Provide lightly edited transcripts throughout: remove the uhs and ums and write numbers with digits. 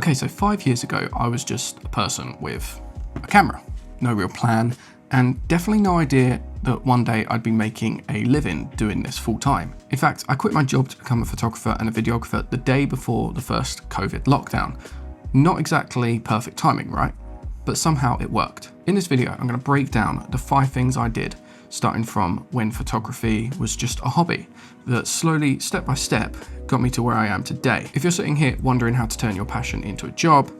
Okay, so 5 years ago, I was just a person with a camera, no real plan, and definitely no idea that one day I'd be making a living doing this full time. In fact, I quit my job to become a photographer and a videographer the day before the first COVID lockdown. Not exactly perfect timing, right? But somehow it worked. In this video, I'm going to break down the 5 things I did, starting from when photography was just a hobby, that slowly, step by step, got me to where I am today. If you're sitting here wondering how to turn your passion into a job,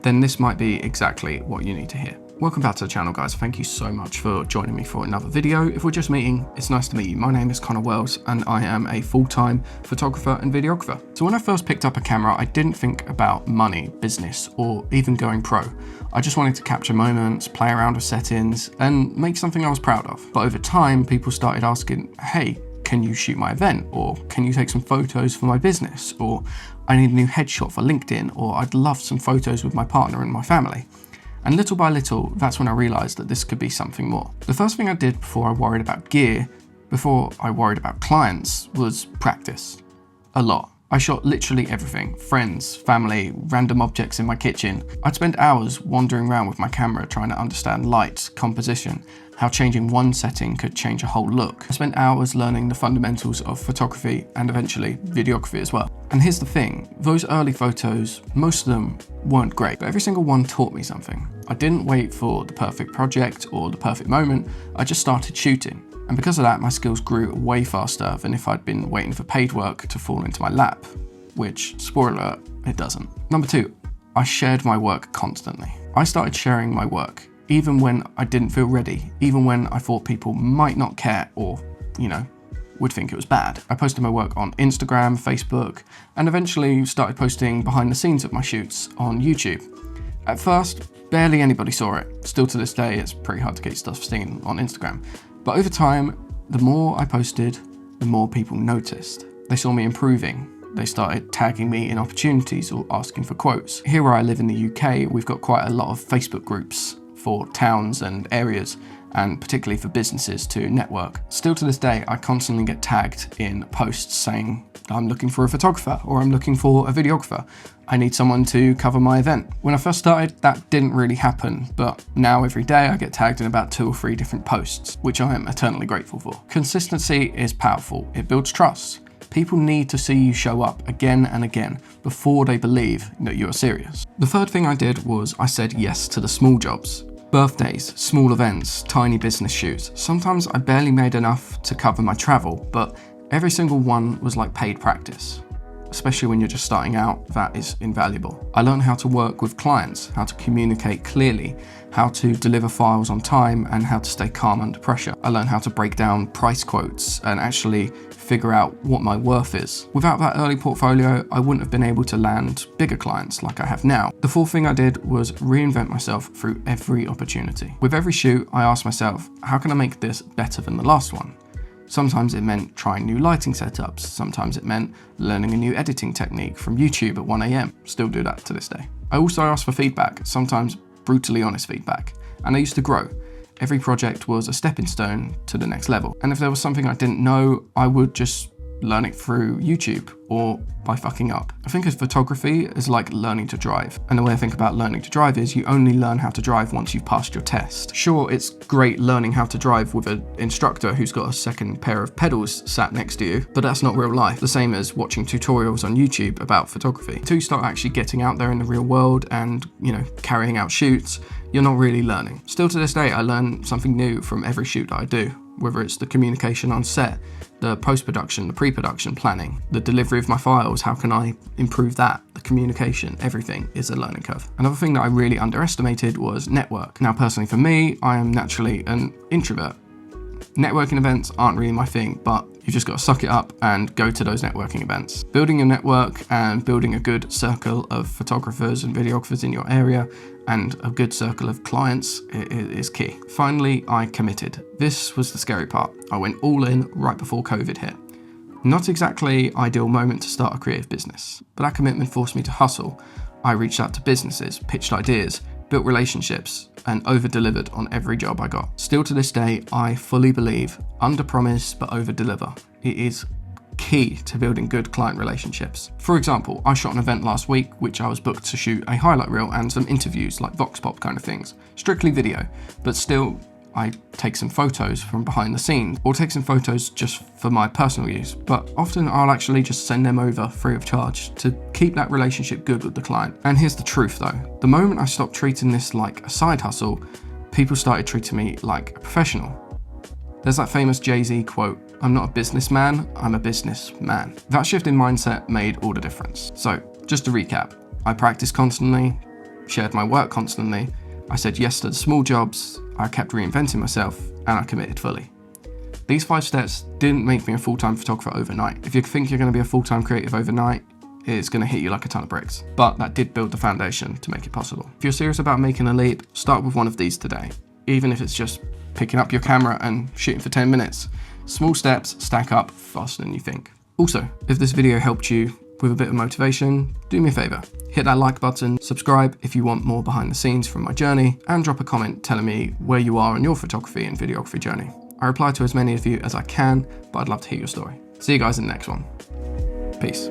then this might be exactly what you need to hear. Welcome back to the channel, guys. Thank you so much for joining me for another video. If we're just meeting, it's nice to meet you. My name is Connor Wells and I am a full-time photographer and videographer. So when I first picked up a camera, I didn't think about money, business, or even going pro. I just wanted to capture moments, play around with settings, and make something I was proud of. But over time, people started asking, hey, can you shoot my event? Or can you take some photos for my business? Or I need a new headshot for LinkedIn, or I'd love some photos with my partner and my family. And little by little, that's when I realized that this could be something more. The first thing I did before I worried about gear, before I worried about clients, was practice. A lot. I shot literally everything. Friends, family, random objects in my kitchen. I'd spend hours wandering around with my camera trying to understand light, composition, how changing one setting could change a whole look. I spent hours learning the fundamentals of photography and eventually videography as well. And here's the thing, those early photos, most of them weren't great, but every single one taught me something. I didn't wait for the perfect project or the perfect moment, I just started shooting. And because of that, my skills grew way faster than if I'd been waiting for paid work to fall into my lap, which, spoiler alert, it doesn't. Number 2, I shared my work constantly. I started sharing my work, even when I didn't feel ready, even when I thought people might not care or, would think it was bad. I posted my work on Instagram, Facebook, and eventually started posting behind the scenes of my shoots on YouTube. At first, barely anybody saw it. Still to this day, it's pretty hard to get stuff seen on Instagram. But over time, the more I posted, the more people noticed. They saw me improving. They started tagging me in opportunities or asking for quotes. Here where I live in the UK, we've got quite a lot of Facebook groups for towns and areas, and particularly for businesses to network. Still to this day, I constantly get tagged in posts saying, I'm looking for a photographer or I'm looking for a videographer. I need someone to cover my event. When I first started, that didn't really happen, but now every day I get tagged in about 2 or 3 different posts, which I am eternally grateful for. Consistency is powerful. It builds trust. People need to see you show up again and again before they believe that you are serious. The third thing I did was I said yes to the small jobs. Birthdays, small events, tiny business shoots. Sometimes I barely made enough to cover my travel, but every single one was like paid practice. Especially when you're just starting out, that is invaluable. I learned how to work with clients, how to communicate clearly, how to deliver files on time, and how to stay calm under pressure. I learned how to break down price quotes and actually figure out what my worth is. Without that early portfolio, I wouldn't have been able to land bigger clients like I have now. The fourth thing I did was reinvent myself through every opportunity. With every shoot, I asked myself, how can I make this better than the last one? Sometimes it meant trying new lighting setups. Sometimes it meant learning a new editing technique from YouTube at 1 AM. Still do that to this day. I also asked for feedback, sometimes brutally honest feedback, and I used to grow. Every project was a stepping stone to the next level. And if there was something I didn't know, I would just learn it through YouTube or by fucking up. I think of photography as like learning to drive. And the way I think about learning to drive is you only learn how to drive once you've passed your test. Sure, it's great learning how to drive with an instructor who's got a second pair of pedals sat next to you, but that's not real life. The same as watching tutorials on YouTube about photography. Until you start actually getting out there in the real world and, carrying out shoots, you're not really learning. Still to this day, I learn something new from every shoot that I do, whether it's the communication on set, the post-production, the pre-production planning, the delivery of my files, how can I improve that, the communication, everything is a learning curve. Another thing that I really underestimated was network. Now personally for me, I am naturally an introvert. Networking events aren't really my thing, but you've just got to suck it up and go to those networking events. Building a network and building a good circle of photographers and videographers in your area and a good circle of clients is key. Finally, I committed. This was the scary part. I went all in right before COVID hit. Not exactly ideal moment to start a creative business, but that commitment forced me to hustle. I reached out to businesses, pitched ideas, built relationships, and over-delivered on every job I got. Still to this day, I fully believe under-promise but over-deliver. It is key to building good client relationships. For example, I shot an event last week which I was booked to shoot a highlight reel and some interviews, like Vox Pop kind of things. Strictly video, but still I take some photos from behind the scenes or take some photos just for my personal use, but often I'll actually just send them over free of charge to keep that relationship good with the client. And here's the truth though, the moment I stopped treating this like a side hustle, people started treating me like a professional. There's that famous Jay-Z quote, "I'm not a businessman, I'm a businessman." That shift in mindset made all the difference. So just to recap, I practiced constantly, shared my work constantly, I said yes to the small jobs, I kept reinventing myself, and I committed fully. These 5 steps didn't make me a full-time photographer overnight. If you think you're going to be a full-time creative overnight, it's going to hit you like a ton of bricks. But that did build the foundation to make it possible. If you're serious about making a leap, start with one of these today. Even if it's just picking up your camera and shooting for 10 minutes. Small steps stack up faster than you think. Also, if this video helped you with a bit of motivation, do me a favor. Hit that like button, subscribe if you want more behind the scenes from my journey, and drop a comment telling me where you are on your photography and videography journey. I reply to as many of you as I can, but I'd love to hear your story. See you guys in the next one. Peace.